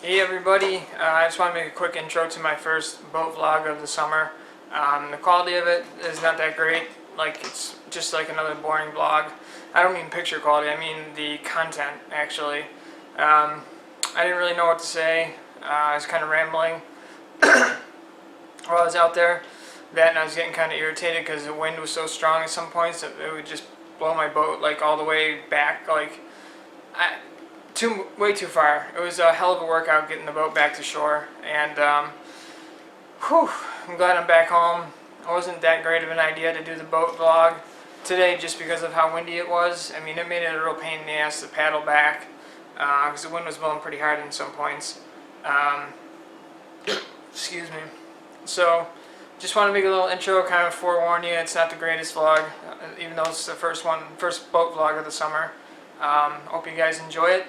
Hey everybody, I just want to make a quick intro to my first boat vlog of the summer. The quality of it is not that great, like it's just like another boring vlog. I don't mean picture quality, I mean the content actually. I didn't really know what to say, I was kind of rambling while I was out there. And I was getting kind of irritated because the wind was so strong at some points that it would just blow my boat like all the way back, like way too far. It was a hell of a workout getting the boat back to shore, and I'm glad I'm back home. It wasn't that great of an idea to do the boat vlog today just because of how windy it was. I mean, it made it a real pain in the ass to paddle back because the wind was blowing pretty hard in some points. Excuse me. So, just want to make a little intro, kind of forewarn you, it's not the greatest vlog, even though it's the first boat vlog of the summer. Hope you guys enjoy it,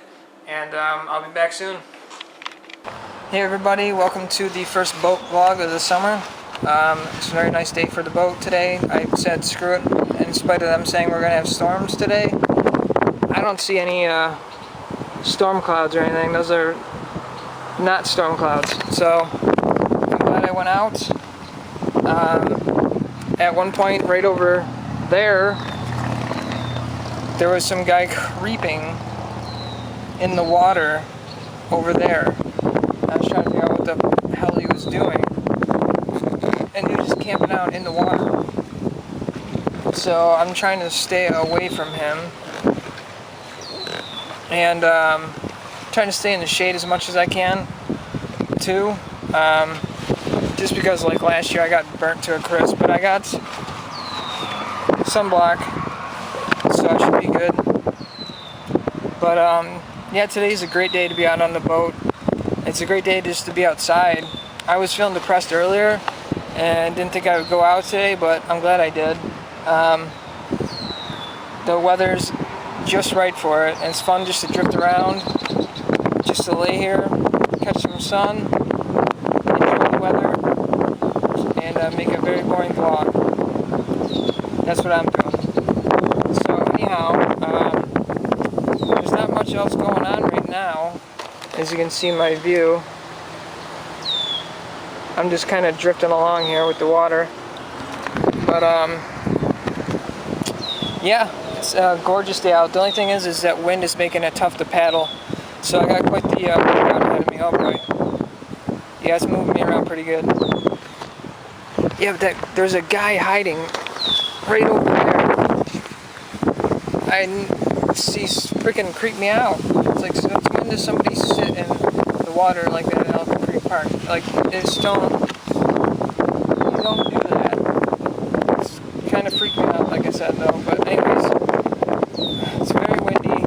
and I'll be back soon. Hey everybody, welcome to the first boat vlog of the summer. It's a very nice day for the boat today. I said screw it, in spite of them saying we're going to have storms today. I don't see any storm clouds or anything. Those are not storm clouds. So I'm glad I went out. At one point right over there was some guy creeping in the water over there. I was trying to figure out what the hell he was doing, and he was just camping out in the water. So I'm trying to stay away from him, and trying to stay in the shade as much as I can too. Just because like last year I got burnt to a crisp, but I got sunblock, so I should be good. But yeah, today's a great day to be out on the boat. It's a great day just to be outside. I was feeling depressed earlier and didn't think I would go out today, but I'm glad I did. The weather's just right for it, and it's fun just to drift around, just to lay here, catch some sun, enjoy the weather, and make a very boring vlog. That's what I'm doing. So anyhow, there's not much else going on right now. As you can see my view, I'm just kind of drifting along here with the water. But yeah, it's a gorgeous day out. The only thing is that wind is making it tough to paddle. So I got quite the workout ahead of me. Oh boy. Yeah, it's moving me around pretty good. Yeah, but there's a guy hiding right over there. He's freaking creeped me out. It's like, since when does somebody sit in the water like that at Elephant Creek Park? Like, you don't do that. It's kind of freaked me out, like I said, though. But anyways, it's very windy.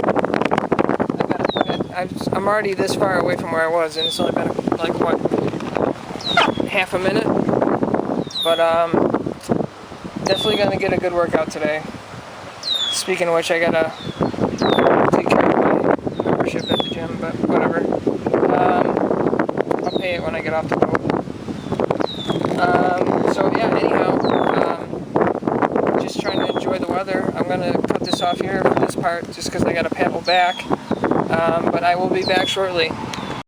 I'm already this far away from where I was, and it's only been like, what, half a minute? But definitely gonna get a good workout today. Speaking of which, I gotta take care of my membership at the gym, but whatever. I'll pay it when I get off the boat. So yeah, anyhow, just trying to enjoy the weather. I'm gonna cut this off here for this part, just because I gotta paddle back. But I will be back shortly.